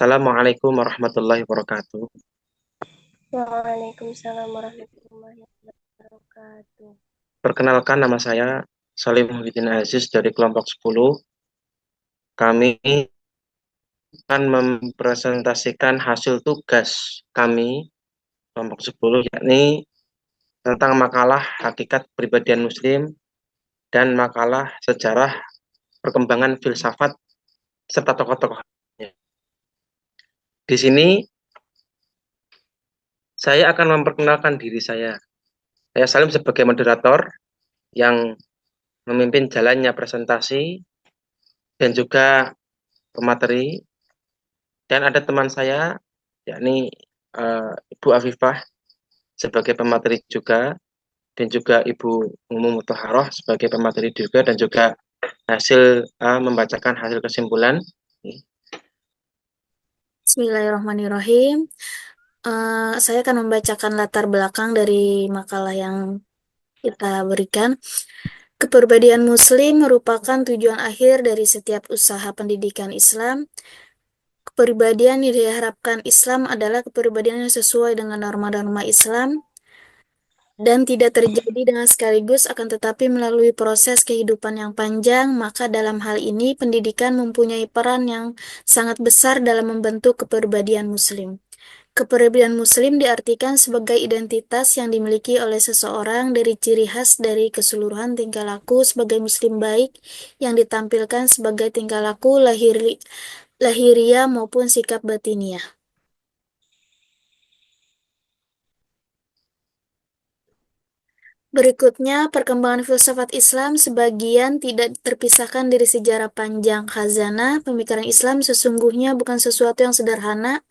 Assalamualaikum warahmatullahi wabarakatuh. Waalaikumsalam warahmatullahi wabarakatuh. Perkenalkan, nama saya Salim Muhyiddin Aziz dari kelompok 10. Kami akan mempresentasikan hasil tugas kami kelompok 10, yakni tentang makalah hakikat kepribadian Muslim dan makalah sejarah perkembangan filsafat serta tokoh-tokoh. Di sini saya akan memperkenalkan diri saya. Saya Salim sebagai moderator yang memimpin jalannya presentasi dan juga pemateri, dan ada teman saya yakni Ibu Afifah sebagai pemateri juga, dan juga Ibu Mumu Muthaharah sebagai pemateri juga, dan juga hasil membacakan hasil kesimpulan. Bismillahirrahmanirrahim. Saya akan membacakan latar belakang dari makalah yang kita berikan. Kepribadian Muslim merupakan tujuan akhir dari setiap usaha pendidikan Islam. Kepribadian yang diharapkan Islam adalah kepribadian yang sesuai dengan norma-norma Islam dan tidak terjadi dengan sekaligus, akan tetapi melalui proses kehidupan yang panjang. Maka dalam hal ini pendidikan mempunyai peran yang sangat besar dalam membentuk kepribadian Muslim. Kepribadian Muslim diartikan sebagai identitas yang dimiliki oleh seseorang dari ciri khas dari keseluruhan tingkah laku sebagai Muslim baik yang ditampilkan sebagai tingkah laku lahiriah maupun sikap batiniah. Berikutnya, perkembangan filsafat Islam sebagian tidak terpisahkan dari sejarah panjang khazanah. Pemikiran Islam sesungguhnya bukan sesuatu yang sederhana.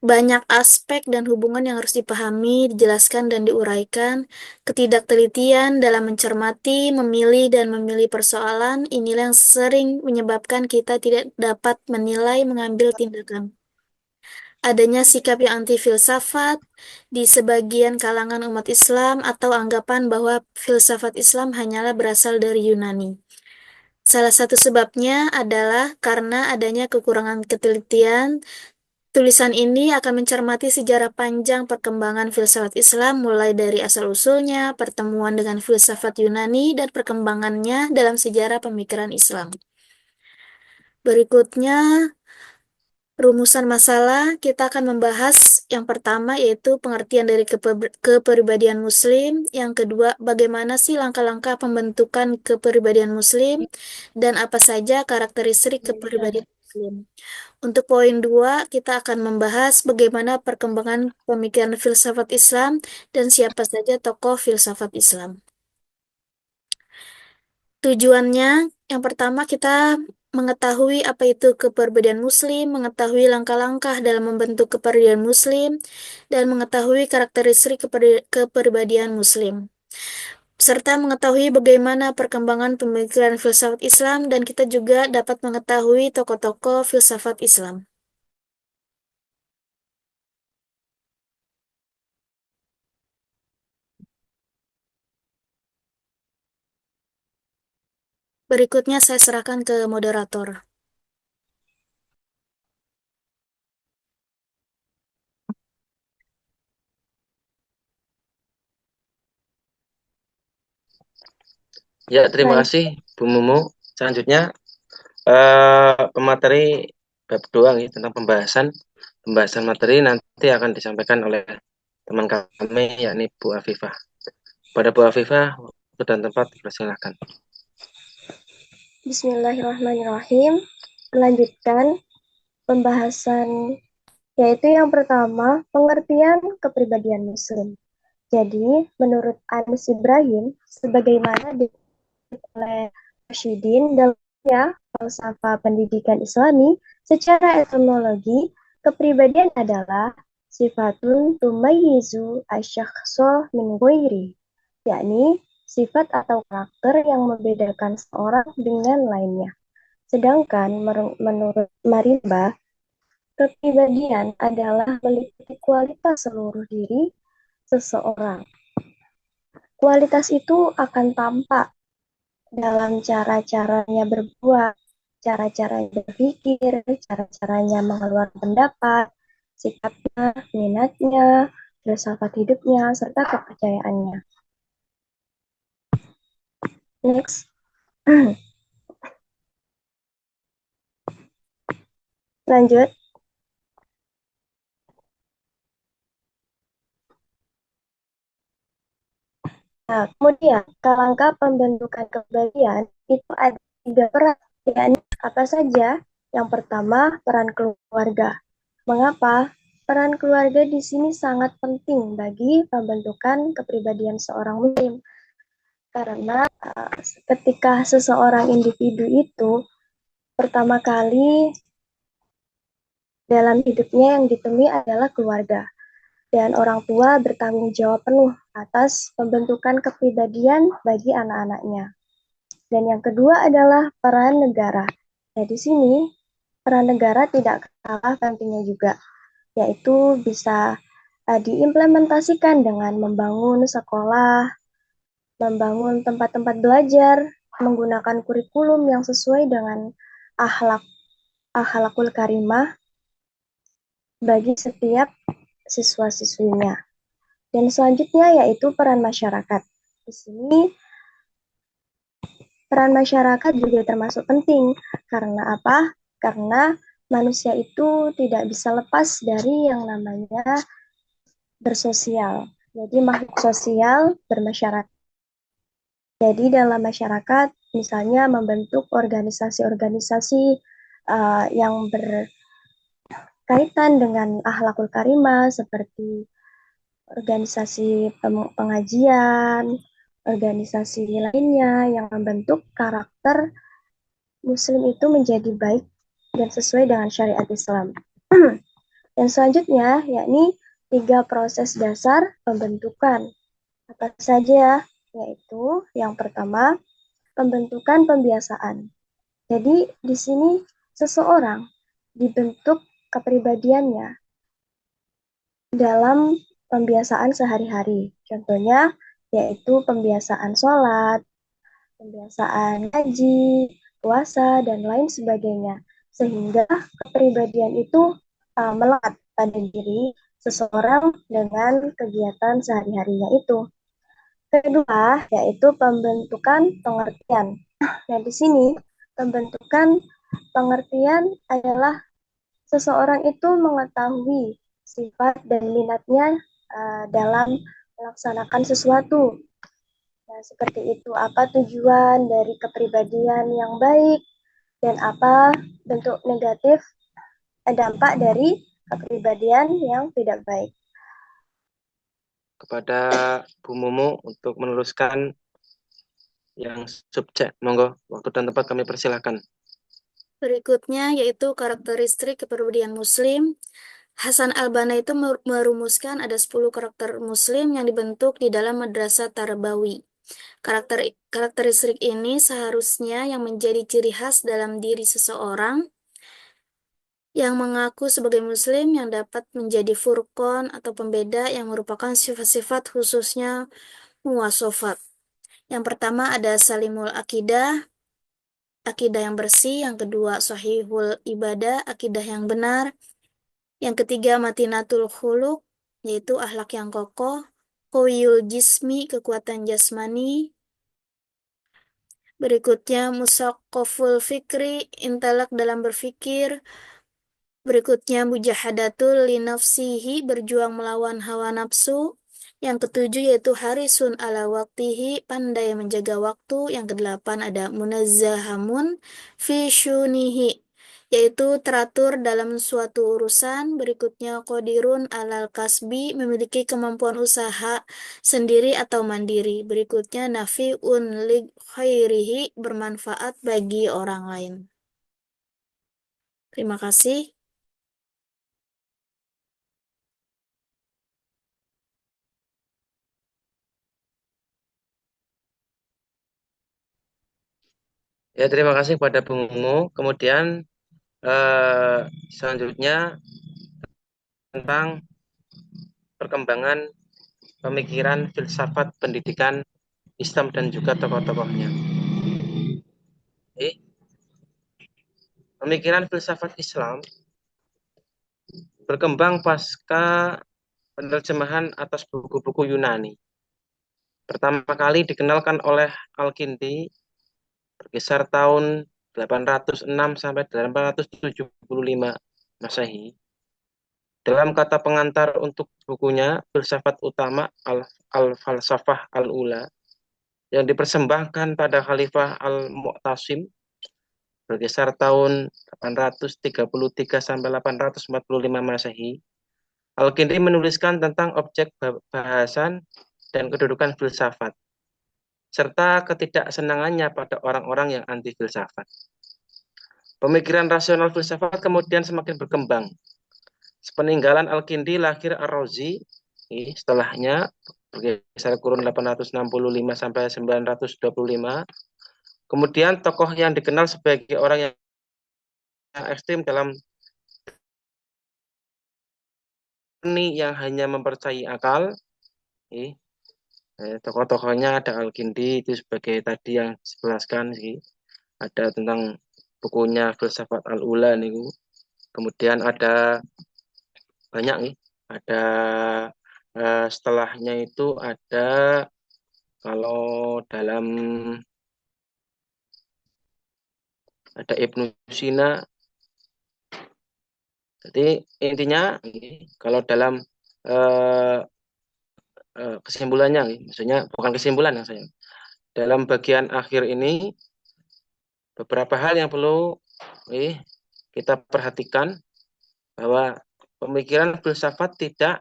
Banyak aspek dan hubungan yang harus dipahami, dijelaskan, dan diuraikan. Ketidaktelitian dalam mencermati, memilih, dan memilih persoalan inilah yang sering menyebabkan kita tidak dapat menilai mengambil tindakan. Adanya sikap yang anti filsafat di sebagian kalangan umat Islam atau anggapan bahwa filsafat Islam hanyalah berasal dari Yunani. Salah satu sebabnya adalah karena adanya kekurangan ketelitian. Tulisan ini akan mencermati sejarah panjang perkembangan filsafat Islam mulai dari asal-usulnya, pertemuan dengan filsafat Yunani, dan perkembangannya dalam sejarah pemikiran Islam. Berikutnya, rumusan masalah, kita akan membahas yang pertama yaitu pengertian dari kepribadian Muslim. Yang kedua, bagaimana sih langkah-langkah pembentukan kepribadian Muslim dan apa saja karakteristik kepribadian Muslim. Untuk poin 2, kita akan membahas bagaimana perkembangan pemikiran filsafat Islam dan siapa saja tokoh filsafat Islam. Tujuannya, yang pertama kita mengetahui apa itu kepribadian Muslim, mengetahui langkah-langkah dalam membentuk kepribadian Muslim, dan mengetahui karakteristik kepribadian Muslim, serta mengetahui bagaimana perkembangan pemikiran filsafat Islam, dan kita juga dapat mengetahui tokoh-tokoh filsafat Islam. Berikutnya saya serahkan ke moderator. Ya, terima Baik, kasih Bu Mumu. Selanjutnya pemateri bab 2 nih, tentang pembahasan materi nanti akan disampaikan oleh teman kami yakni Bu Afifah. Pada Bu Afifah, waktu dan tempat dipersilakan. Bismillahirrahmanirrahim. Melanjutkan pembahasan yaitu yang pertama, pengertian kepribadian Muslim. Jadi, menurut Anis Ibrahim, sebagaimana dikutip oleh Rashidin dalamnya falsafah pendidikan Islami, secara etimologi, kepribadian adalah sifatun tumayyizu asyakhso min ghairi, yakni sifat atau karakter yang membedakan seorang dengan lainnya. Sedangkan menurut Marimba, kepribadian adalah meliputi kualitas seluruh diri seseorang. Kualitas itu akan tampak dalam cara-caranya berbuat, cara-cara berpikir, cara-caranya mengeluarkan pendapat, sikapnya, minatnya, filsafat hidupnya, serta kepercayaannya. Next. Lanjut. Nah, kemudian kerangka pembentukan kepribadian itu ada 3 peran, yakni apa saja? Yang pertama, peran keluarga. Mengapa? Peran keluarga di sini sangat penting bagi pembentukan kepribadian seorang muslim. Karena ketika seseorang individu itu pertama kali dalam hidupnya yang ditemui adalah keluarga. Dan orang tua bertanggung jawab penuh atas pembentukan kepribadian bagi anak-anaknya. Dan yang kedua adalah peran negara. Nah, di sini peran negara tidak kalah pentingnya juga, yaitu bisa diimplementasikan dengan membangun sekolah, membangun tempat-tempat belajar, menggunakan kurikulum yang sesuai dengan akhlakul karimah bagi setiap siswa-siswinya. Dan selanjutnya yaitu peran masyarakat. Di sini peran masyarakat juga termasuk penting. Karena apa? Karena manusia itu tidak bisa lepas dari yang namanya bersosial. Jadi makhluk sosial bermasyarakat. Jadi dalam masyarakat misalnya membentuk organisasi-organisasi yang berkaitan dengan akhlakul karimah seperti organisasi pengajian, organisasi lainnya yang membentuk karakter Muslim itu menjadi baik dan sesuai dengan syariat Islam. Dan selanjutnya, yakni 3 proses dasar pembentukan. Apa saja? Yaitu yang pertama, pembentukan pembiasaan. Jadi di sini seseorang dibentuk kepribadiannya dalam pembiasaan sehari-hari. Contohnya yaitu pembiasaan sholat, pembiasaan ngaji, puasa, dan lain sebagainya. Sehingga kepribadian itu melekat pada diri seseorang dengan kegiatan sehari-harinya itu. Kedua, yaitu pembentukan pengertian. Nah, di sini pembentukan pengertian adalah seseorang itu mengetahui sifat dan minatnya dalam melaksanakan sesuatu. Nah, seperti itu, apa tujuan dari kepribadian yang baik dan apa bentuk negatif dampak dari kepribadian yang tidak baik. Kepada Bu Mumu untuk meneruskan yang subjek, monggo, waktu dan tempat kami persilahkan. Berikutnya yaitu karakteristik kepribadian Muslim. Hasan al-Banna itu merumuskan ada 10 karakter Muslim yang dibentuk di dalam Madrasah Tarbawi. Karakteristik ini seharusnya yang menjadi ciri khas dalam diri seseorang yang mengaku sebagai Muslim yang dapat menjadi furqon atau pembeda yang merupakan sifat-sifat khususnya muwasofat. Yang pertama ada salimul akidah, akidah yang bersih. Yang kedua sahihul ibadah, akidah yang benar. Yang ketiga matinatul khuluq, yaitu akhlak yang kokoh. Qawiyul jismi, kekuatan jasmani. Berikutnya musaqqaful fikri, intelek dalam berpikir. Berikutnya mujahadatul linafsihi, berjuang melawan hawa nafsu. Yang ketujuh yaitu harisun ala waktihi, pandai menjaga waktu. Yang kedelapan ada munazzahamun fi syunihi, yaitu teratur dalam suatu urusan. Berikutnya qadirun alal kasbi, memiliki kemampuan usaha sendiri atau mandiri. Berikutnya nafi'un li khairihi, bermanfaat bagi orang lain. Terima kasih. Ya, terima kasih kepada Bu Mumu. Kemudian selanjutnya tentang perkembangan pemikiran filsafat pendidikan Islam dan juga tokoh-tokohnya. pemikiran filsafat Islam berkembang pasca penerjemahan atas buku-buku Yunani. Pertama kali dikenalkan oleh Al-Kindi berkisar tahun 806 sampai 875 Masehi. Dalam kata pengantar untuk bukunya, filsafat utama Al-Falsafah Al-Ula yang dipersembahkan pada Khalifah Al-Mu'tasim berkisar tahun 833 sampai 845 Masehi. Al-Kindi menuliskan tentang objek bahasan dan kedudukan filsafat, serta ketidaksenangannya pada orang-orang yang anti filsafat. Pemikiran rasional filsafat kemudian semakin berkembang. Sepeninggalan Al-Kindi lahir Ar-Razi, setelahnya berkisar kurun 865 sampai 925. Kemudian tokoh yang dikenal sebagai orang yang ekstrim dalam seni yang hanya mempercayai akal. Tokoh-tokohnya ada Al-Kindi itu sebagai tadi yang dijelaskan sih. Ada tentang bukunya Filsafat Al-Ula nih. Kemudian ada banyak nih. Ada setelahnya itu ada kalau dalam ada Ibnu Sina. Jadi intinya kalau dalam kesimpulannya, maksudnya bukan kesimpulan yang saya. Dalam bagian akhir ini beberapa hal yang perlu kita perhatikan bahwa pemikiran filsafat tidak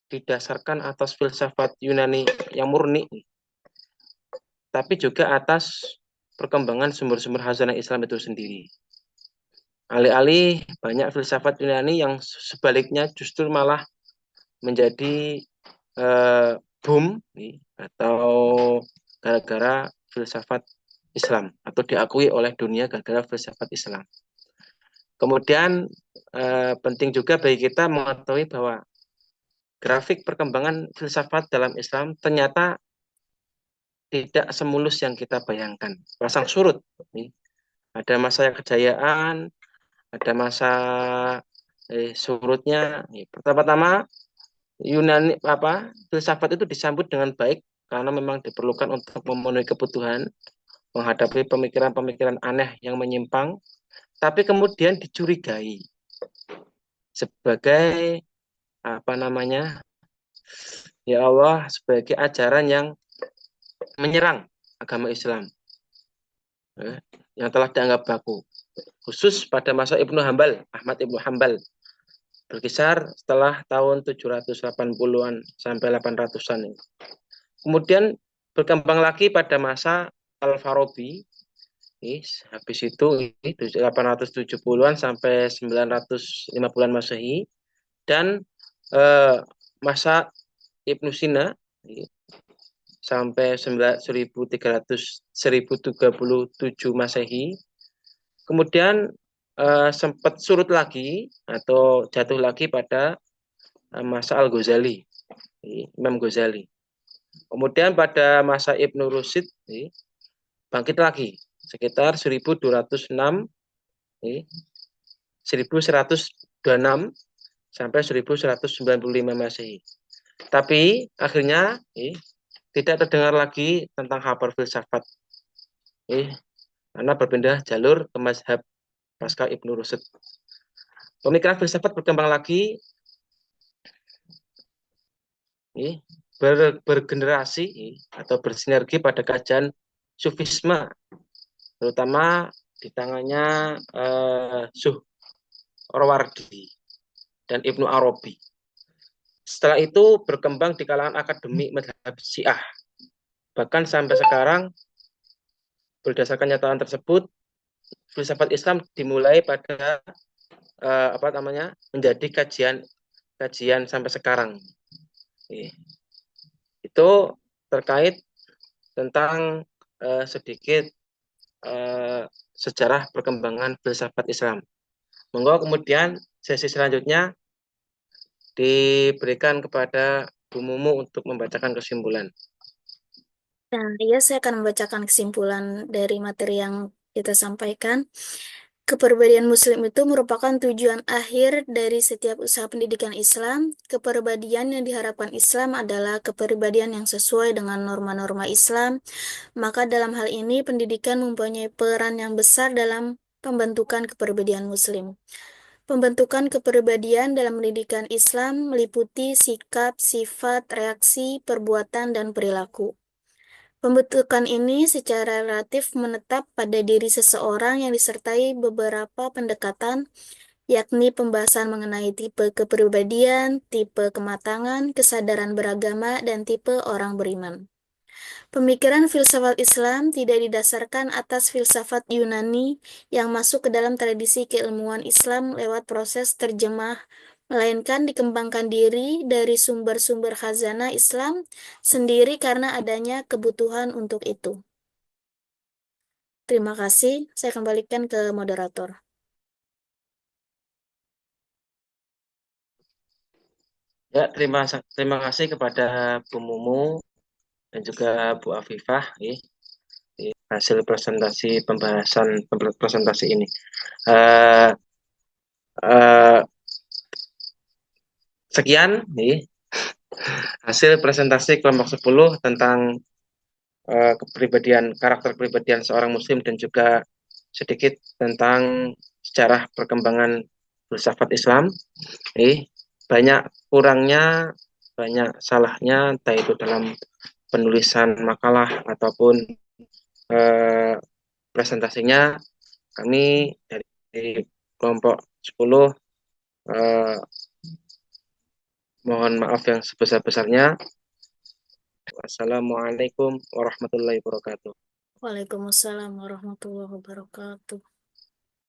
didasarkan atas filsafat Yunani yang murni, tapi juga atas perkembangan sumber-sumber khazanah Islam itu sendiri. Alih-alih banyak filsafat Yunani yang sebaliknya justru malah menjadi boom atau gara-gara filsafat Islam atau diakui oleh dunia gara-gara filsafat Islam. Kemudian penting juga bagi kita mengetahui bahwa grafik perkembangan filsafat dalam Islam ternyata tidak semulus yang kita bayangkan. Pasang surut. Ada masa kejayaan, ada masa surutnya. Pertama-tama Yunani filsafat itu disambut dengan baik karena memang diperlukan untuk memenuhi kebutuhan, menghadapi pemikiran-pemikiran aneh yang menyimpang, tapi kemudian dicurigai sebagai ya Allah, sebagai ajaran yang menyerang agama Islam yang telah dianggap baku, khusus pada masa Ibnu Hambal, Ahmad Ibnu Hambal, berkisar setelah tahun 780-an sampai 800-an. Kemudian berkembang lagi pada masa Al-Farabi, habis itu 870-an sampai 950-an Masehi, dan masa Ibnu Sina sampai 1037 Masehi. Kemudian sempat surut lagi atau jatuh lagi pada masa Al-Ghazali, Imam Ghazali. Kemudian pada masa Ibnu Rushd bangkit lagi sekitar 1226 1126 sampai 1195 Masehi. Tapi akhirnya tidak terdengar lagi tentang kabar filsafat karena berpindah jalur ke mazhab pasca Ibnu Rushd. Pemikiran filsafat berkembang lagi bergenerasi atau bersinergi pada kajian Sufisme, terutama di tangannya Suhrawardi dan Ibnu Arabi. Setelah itu berkembang di kalangan akademik mazhab Syiah. Bahkan sampai sekarang berdasarkan nyataan tersebut, filsafat Islam dimulai pada menjadi kajian sampai sekarang. Itu terkait tentang sedikit sejarah perkembangan filsafat Islam. Monggo kemudian sesi selanjutnya diberikan kepada Bu Mumu untuk membacakan kesimpulan. Nah, ya saya akan membacakan kesimpulan dari materi yang kita sampaikan. Kepribadian Muslim itu merupakan tujuan akhir dari setiap usaha pendidikan Islam. Kepribadian yang diharapkan Islam adalah kepribadian yang sesuai dengan norma-norma Islam. Maka dalam hal ini pendidikan mempunyai peran yang besar dalam pembentukan kepribadian Muslim. Pembentukan kepribadian dalam pendidikan Islam meliputi sikap, sifat, reaksi, perbuatan, dan perilaku. Pembentukan ini secara relatif menetap pada diri seseorang yang disertai beberapa pendekatan, yakni pembahasan mengenai tipe kepribadian, tipe kematangan, kesadaran beragama, dan tipe orang beriman. Pemikiran filsafat Islam tidak didasarkan atas filsafat Yunani yang masuk ke dalam tradisi keilmuan Islam lewat proses terjemah, melainkan dikembangkan diri dari sumber-sumber khazanah Islam sendiri karena adanya kebutuhan untuk itu. Terima kasih, saya kembalikan ke moderator. Ya, terima kasih kepada Bu Mumu dan juga Bu Afifah di hasil presentasi ini. Sekian hasil presentasi kelompok 10 tentang karakter kepribadian seorang Muslim dan juga sedikit tentang sejarah perkembangan filsafat Islam. Banyak kurangnya, banyak salahnya, entah itu dalam penulisan makalah ataupun presentasinya. Kami dari kelompok 10 mohon maaf yang sebesar-besarnya. Wassalamualaikum warahmatullahi wabarakatuh. Waalaikumsalam warahmatullahi wabarakatuh.